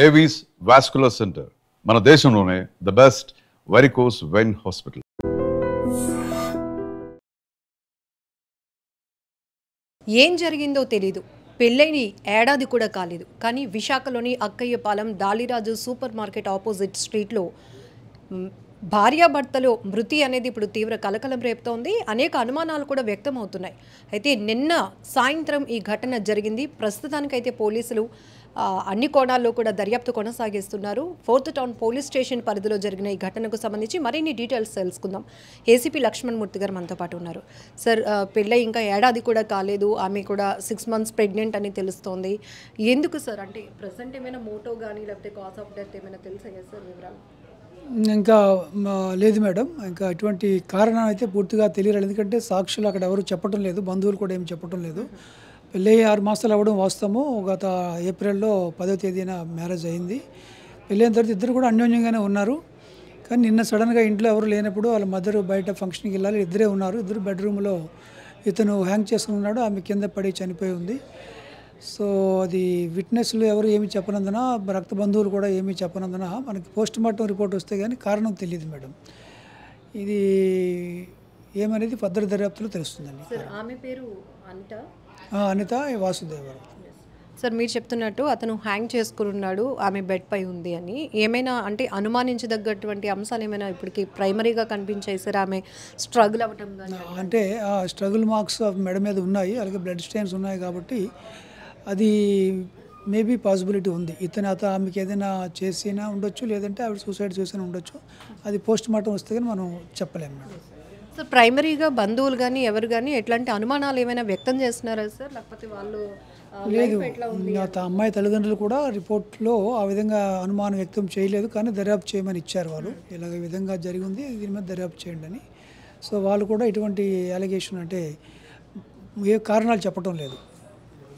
Avis vascular centre మన దేశంలోనే the best varicose vein hospital. ఏం జరిగిందో తెలీదు. పెళ్ళైని ఏడాది కూడా కాలేదు. కానీ విశాఖలోని అక్కయ్యపాలెం డాలిరాజు సూపర్ మార్కెట్ ఆపోజిట్ స్ట్రీట్లో భార్యాభర్తలు మృతి అనేది ఇప్పుడు తీవ్ర కలకలం రేపుతోంది. అనేక అనుమానాలు కూడా వ్యక్తం అవుతున్నాయి. అయితే నిన్న సాయంత్రం ఈ ఘటన జరిగింది. ప్రస్తుతానికైతే పోలీసులు అన్ని కోణాల్లో కూడా దర్యాప్తు కొనసాగిస్తున్నారు. ఫోర్త్ టౌన్ పోలీస్ స్టేషన్ పరిధిలో జరిగిన ఈ ఘటనకు సంబంధించి మరిన్ని డీటెయిల్స్ తెలుసుకుందాం. ఏసీపీ లక్ష్మణమూర్తి గారు మనతో పాటు ఉన్నారు. సార్, పెళ్ళై ఇంకా ఏడాది కూడా కాలేదు, ఆమె కూడా 6 months ప్రెగ్నెంట్ అని తెలుస్తోంది. ఎందుకు సార్? అంటే ప్రజెంట్ ఏమైనా మోటో కానీ లేకపోతే కాజ్ ఆఫ్ డెత్ ఏమైనా తెలుసా సార్ వివరాలు? ఇంకా లేదు మేడం, ఇంకా ఎటువంటి కారణం అయితే పూర్తిగా తెలియలేదు. ఎందుకంటే సాక్షులు అక్కడ ఎవరు చెప్పడం లేదు, బంధువులు కూడా ఏమి చెప్పడం లేదు. పెళ్ళి 6 మాసాలు అవ్వడం వాస్తవము. గత ఏప్రిల్లో 10వ తేదీన మ్యారేజ్ అయింది. పెళ్ళైన తర్వాత ఇద్దరు కూడా అన్యోన్యంగానే ఉన్నారు. కానీ నిన్న సడన్గా ఇంట్లో ఎవరు లేనప్పుడు వాళ్ళ మదర్ బయట ఫంక్షన్కి వెళ్ళాలి, ఇద్దరే ఉన్నారు. ఇద్దరు బెడ్రూమ్లో ఇతను హ్యాంగ్ చేసుకుని ఉన్నాడు, ఆమె కింద పడి చనిపోయి ఉంది. సో అది విట్నెస్లు ఎవరు ఏమి చెప్పనందున, రక్త బంధువులు కూడా ఏమీ చెప్పనందున మనకి పోస్ట్ మార్టం రిపోర్ట్ వస్తే కానీ కారణం తెలియదు మేడం. ఇది ఏమనేది ఫర్దర్ దర్యాప్తులో తెలుస్తుందండి. ఆమె పేరు అనిత వాసుదేవరావు. సార్, మీరు చెప్తున్నట్టు అతను హ్యాంగ్ చేసుకుని ఉన్నాడు, ఆమె బెడ్ పై ఉంది అని ఏమైనా అంటే అనుమానించదగ్గటువంటి అంశాలు ఏమైనా ఇప్పటికి ప్రైమరీగా కనిపించాయి సార్? ఆమె స్ట్రగుల్ అవ్వటం కానీ అంటే స్ట్రగుల్ మార్క్స్ మెడ మీద ఉన్నాయి, అలాగే బ్లడ్ స్టెయిన్స్ ఉన్నాయి. కాబట్టి అది మేబీ పాసిబిలిటీ ఉంది. ఆమెకి ఏదైనా చేసినా ఉండొచ్చు, లేదంటే ఆవిడ సూసైడ్ చేసినా ఉండొచ్చు. అది పోస్ట్ మార్టం వస్తే కానీ మనం చెప్పలేము మేడం. సార్, ప్రైమరీగా బంధువులు కానీ ఎవరు కానీ ఎట్లాంటి అనుమానాలు ఏమైనా వ్యక్తం చేస్తున్నారా సార్? లేకపోతే వాళ్ళు లేదు, అమ్మాయి తల్లిదండ్రులు కూడా రిపోర్ట్లో ఆ విధంగా అనుమానం వ్యక్తం చేయలేదు, కానీ దర్యాప్తు చేయమని ఇచ్చారు వాళ్ళు. ఇలాగ ఈ విధంగా జరిగింది, దీని మీద దర్యాప్తు చేయండి అని. సో వాళ్ళు కూడా ఇటువంటి అలిగేషన్ అంటే ఏ కారణాలు చెప్పడం లేదు.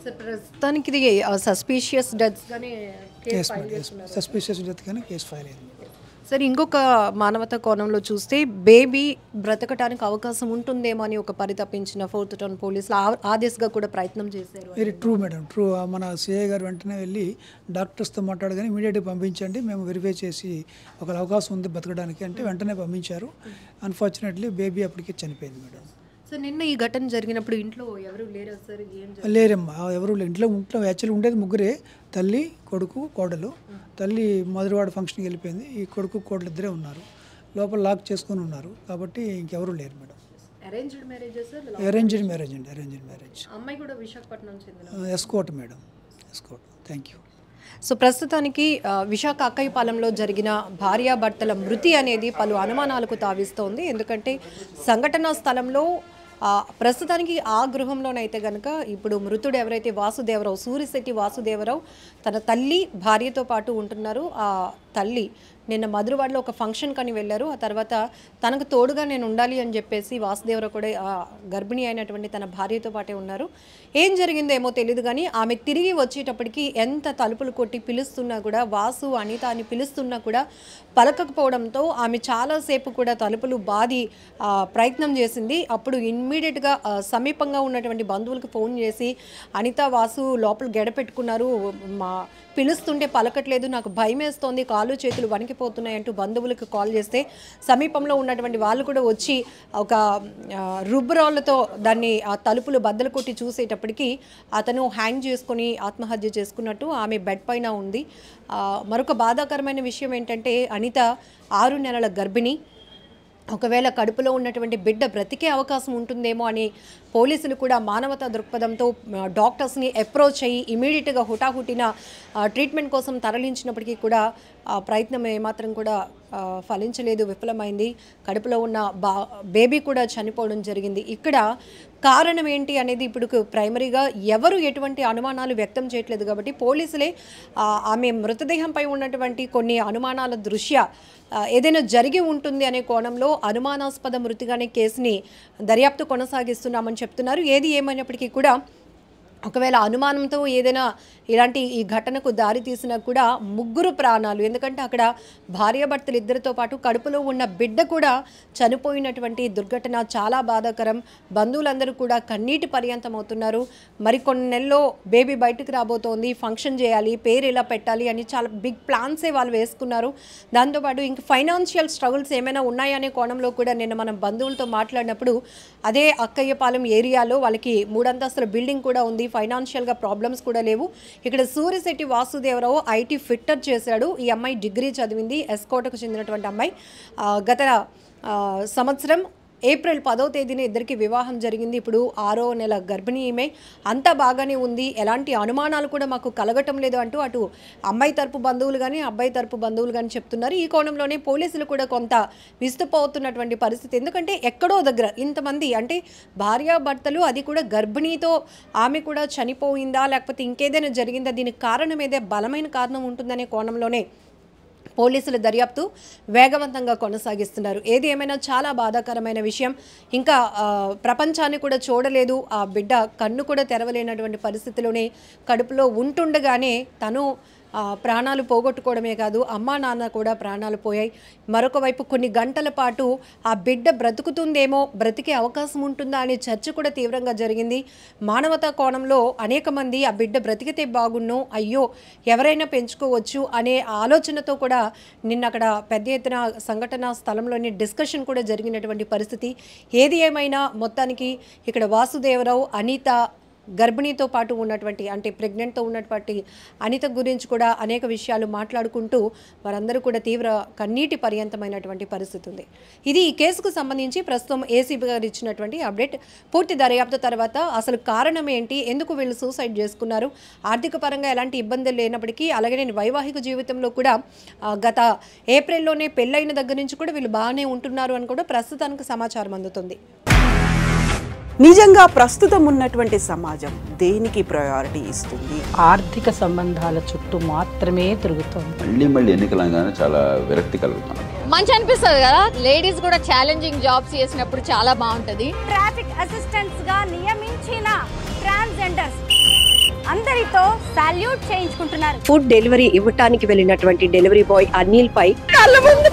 సార్, ప్రస్తుతానికి ఇది సస్పీషియస్ డెత్ కానీ సస్పీషియస్ డెత్ కానీ కేసు ఫైల్ అయింది. సార్, ఇంకొక మానవతా కోణంలో చూస్తే బేబీ బ్రతకటానికి అవకాశం ఉంటుందేమో అని ఒక పరితపించిన ఫోర్త్ టౌన్ పోలీసులు ఆ దిశగా కూడా ప్రయత్నం చేశారు. Very true madam, true. మన సిఐ గారు వెంటనే వెళ్ళి డాక్టర్స్తో మాట్లాడగానే ఇమీడియట్గా పంపించండి, మేము వెరిఫై చేసి ఒక అవకాశం ఉంది బతకడానికి అంటే వెంటనే పంపించారు. అన్ఫార్చునేట్లీ బేబీ అప్పటికే చనిపోయింది మేడం. సార్, నిన్న ఈ ఘటన జరిగినప్పుడు ఇంట్లో ఎవరు లేరా సార్? లేరమ్మా, ఎవరు ఇంట్లో యాక్చువల్లీ ఉండేది ముగ్గురే, తల్లి, కొడుకు, కోడలు. తల్లి మధురవాడ ఫంక్షన్కి వెళ్ళిపోయింది, ఈ కొడుకు కోడలు ఇద్దరే ఉన్నారు, లోపల లాక్ చేసుకొని ఉన్నారు. కాబట్టి ఇంకెవరు లేరు మేడం. అరేంజ్డ్ మ్యారేజ్ అండి, అరేంజ్డ్ మ్యారేజ్. అమ్మాయి కూడా విశాఖపట్నం చెందిన S Kota madam, S Kota. Thank you. So ప్రస్తుతానికి విశాఖ అక్కయ్యపాలెంలో జరిగిన భార్యాభర్తల మృతి అనేది పలు అనుమానాలకు తావిస్తోంది. ఎందుకంటే సంఘటనా స్థలంలో ప్రస్తుతానికి ఆ గృహంలోనైతే కనుక ఇప్పుడు మృతుడు ఎవరైతే వాసుదేవరావు, సూరిశెట్టి వాసుదేవరావు తన తల్లి భార్యతో పాటు ఉంటున్నారు. ఆ తల్లి నిన్న మధురవాడలో ఒక ఫంక్షన్ కని వెళ్ళారు. ఆ తర్వాత తనకు తోడుగా నేను ఉండాలి అని చెప్పేసి వాసుదేవరావు కూడా గర్భిణి అయినటువంటి తన భార్యతో పాటే ఉన్నారు. ఏం జరిగిందో ఏమో తెలియదు, కానీ ఆమె తిరిగి వచ్చేటప్పటికి ఎంత తలుపులు కొట్టి పిలుస్తున్నా కూడా, వాసు అనిత అని పిలుస్తున్నా కూడా పలకకపోవడంతో ఆమె చాలాసేపు కూడా తలుపులు బాది ప్రయత్నం చేసింది. అప్పుడు ఇమ్మీడియట్గా సమీపంగా ఉన్నటువంటి బంధువులకు ఫోన్ చేసి అనిత, వాసు లోపల గెడపెట్టుకున్నారు, మా పిలుస్తుంటే పలకట్లేదు, నాకు భయం వేస్తోంది, కాళ్ళు చేతులు వణికిపోతున్నాయి అంటూ బంధువులకు కాల్ చేస్తే సమీపంలో ఉన్నటువంటి వాళ్ళు కూడా వచ్చి ఒక రుబ్బురాళ్ళతో దాన్ని ఆ తలుపులు బద్దలు కొట్టి చూసేటప్పటికి అతను హ్యాంగ్ చేసుకొని ఆత్మహత్య చేసుకున్నట్టు ఆమె బెడ్ పైన ఉంది. మరొక బాధాకరమైన విషయం ఏంటంటే అనిత 6 నెలల గర్భిణి. ఒకవేళ కడుపులో ఉన్నటువంటి బిడ్డ బ్రతికే అవకాశం ఉంటుందేమో అని పోలీసులు కూడా మానవతా దృక్పథంతో డాక్టర్స్ని అప్రోచ్ అయ్యి ఇమీడియట్గా హుటాహుటిన ట్రీట్మెంట్ కోసం తరలించినప్పటికీ కూడా ప్రయత్నం ఏమాత్రం కూడా ఫలించలేదు, విఫలమైంది. కడుపులో ఉన్న బేబీ కూడా చనిపోవడం జరిగింది. ఇక్కడ కారణం ఏంటి అనేది ఇప్పుడు ప్రైమరీగా ఎవరు ఎటువంటి అనుమానాలు వ్యక్తం చేయట్లేదు. కాబట్టి పోలీసులే ఆమె మృతదేహంపై ఉన్నటువంటి కొన్ని అనుమానాల దృష్ట్యా ఏదైనా జరిగి ఉంటుంది అనే కోణంలో అనుమానాస్పద మృతిగానే కేసుని దర్యాప్తు కొనసాగిస్తున్నామని చెప్తున్నారు. ఏది ఏమైనప్పటికీ కూడా ఒకవేళ అనుమానంతో ఏదైనా ఇలాంటి ఈ ఘటనకు దారి తీసినా కూడా ముగ్గురు ప్రాణాలు, ఎందుకంటే అక్కడ భార్యాభర్తలు ఇద్దరితో పాటు కడుపులో ఉన్న బిడ్డ కూడా చనిపోయినటువంటి దుర్ఘటన చాలా బాధాకరం. బంధువులందరూ కూడా కన్నీటి పర్యంతం అవుతున్నారు. మరికొన్ని నెలల్లో బేబీ బయటకు రాబోతోంది, ఫంక్షన్ చేయాలి, పేరు ఇలా పెట్టాలి అని చాలా బిగ్ ప్లాన్సే వాళ్ళు వేసుకున్నారు. దాంతోపాటు ఇంక ఫైనాన్షియల్ స్ట్రగుల్స్ ఏమైనా ఉన్నాయనే కోణంలో కూడా నిన్న మనం బంధువులతో మాట్లాడినప్పుడు అదే అక్కయ్యపాలెం ఏరియాలో వాళ్ళకి 3 అంతస్తుల బిల్డింగ్ కూడా ఉంది, ఫైనాన్షియల్గా ప్రాబ్లమ్స్ కూడా లేవు. ఇక్కడ సూర్యశెట్టి వాసుదేవరావు ఐటీ ఫిట్టర్ చేశాడు. ఈ అమ్మాయి డిగ్రీ చదివింది, ఎస్కోటకు చెందినటువంటి అమ్మాయి. గత సంవత్సరం ఏప్రిల్ 10వ తేదీన ఇద్దరికి వివాహం జరిగింది. ఇప్పుడు 6వ నెల గర్భిణీ ఈమె. అంతా బాగానే ఉంది, ఎలాంటి అనుమానాలు కూడా మాకు కలగటం లేదు అంటూ అటు అమ్మాయి తరపు బంధువులు కానీ అబ్బాయి తరపు బంధువులు కానీ చెప్తున్నారు. ఈ కోణంలోనే పోలీసులు కూడా కొంత విస్తుపోతున్నటువంటి పరిస్థితి. ఎందుకంటే ఎక్కడో దగ్గర ఇంతమంది అంటే భార్యాభర్తలు, అది కూడా గర్భిణీతో ఆమె కూడా చనిపోయిందా లేకపోతే ఇంకేదైనా జరిగిందా, దీనికి కారణం ఏదే బలమైన కారణం ఉంటుందనే కోణంలోనే పోలీసులు దర్యాప్తు వేగవంతంగా కొనసాగిస్తున్నారు. ఏది ఏమైనా చాలా బాధాకరమైన విషయం. ఇంకా ప్రపంచాన్ని కూడా చూడలేదు, ఆ బిడ్డ కన్ను కూడా తెరవలేనటువంటి పరిస్థితిలోనే కడుపులో ఉంటుండగానే తను ప్రాణాలు పోగొట్టుకోవడమే కాదు, అమ్మా నాన్న కూడా ప్రాణాలు పోయాయి. మరొక వైపు కొన్ని గంటల పాటు ఆ బిడ్డ బ్రతుకుతుందేమో, బ్రతికే అవకాశం ఉంటుందా అనే చర్చ కూడా తీవ్రంగా జరిగింది. మానవతా కోణంలో అనేక మంది ఆ బిడ్డ బ్రతికితే బాగున్ను, అయ్యో ఎవరైనా పెంచుకోవచ్చు అనే ఆలోచనతో కూడా నిన్న అక్కడ పెద్ద ఎత్తున సంఘటన స్థలంలోని డిస్కషన్ కూడా జరిగినటువంటి పరిస్థితి. ఏది ఏమైనా మొత్తానికి ఇక్కడ వాసుదేవరావు, అనిత, గర్భిణీతో పాటు ఉన్నటువంటి అంటే ప్రెగ్నెంట్తో ఉన్నటువంటి అనిత గురించి కూడా అనేక విషయాలు మాట్లాడుకుంటూ వారందరూ కూడా తీవ్ర కన్నీటి పర్యంతమైనటువంటి పరిస్థితి ఉంది. ఇది ఈ కేసుకు సంబంధించి ప్రస్తుతం ఏసీబీ గారు ఇచ్చినటువంటి అప్డేట్. పూర్తి దర్యాప్తు తర్వాత అసలు కారణం ఏంటి, ఎందుకు వీళ్ళు సూసైడ్ చేసుకున్నారు, ఆర్థిక పరంగా ఎలాంటి ఇబ్బందులు లేనప్పటికీ అలాగే వైవాహిక జీవితంలో కూడా గత ఏప్రిల్లోనే పెళ్ళైన దగ్గర నుంచి కూడా వీళ్ళు బాగానే ఉంటున్నారు అని కూడా ప్రస్తుతానికి సమాచారం అందుతుంది. నిజంగా ప్రస్తుతం ఉన్నటువంటి సమాజం దేనికి ప్రయారిటీ ఇస్తుంది? ఆర్థిక సంబంధాల చుట్టూ మాత్రమే తిరుగుతుంది. మళ్ళీ ఎన్నికలంగానే చాలా విరక్తి కలుగుతాను. మంచి అనిపిస్తుంది కదా, లేడీస్ కూడా ఛాలెంజింగ్ జాబ్స్ చేసినప్పుడు చాలా బాగుంటది. ట్రాఫిక్ అసిస్టెంట్స్ గా నియమించిన ట్రాన్స్జెండర్స్ అందరితో సాల్యూట్ చేయించుకుంటున్నారు. ఫుడ్ డెలివరీ ఇవ్వటానికి వెళ్ళినటువంటి డెలివరీ బాయ్ అనిల్ పై కళ్ళ ముందు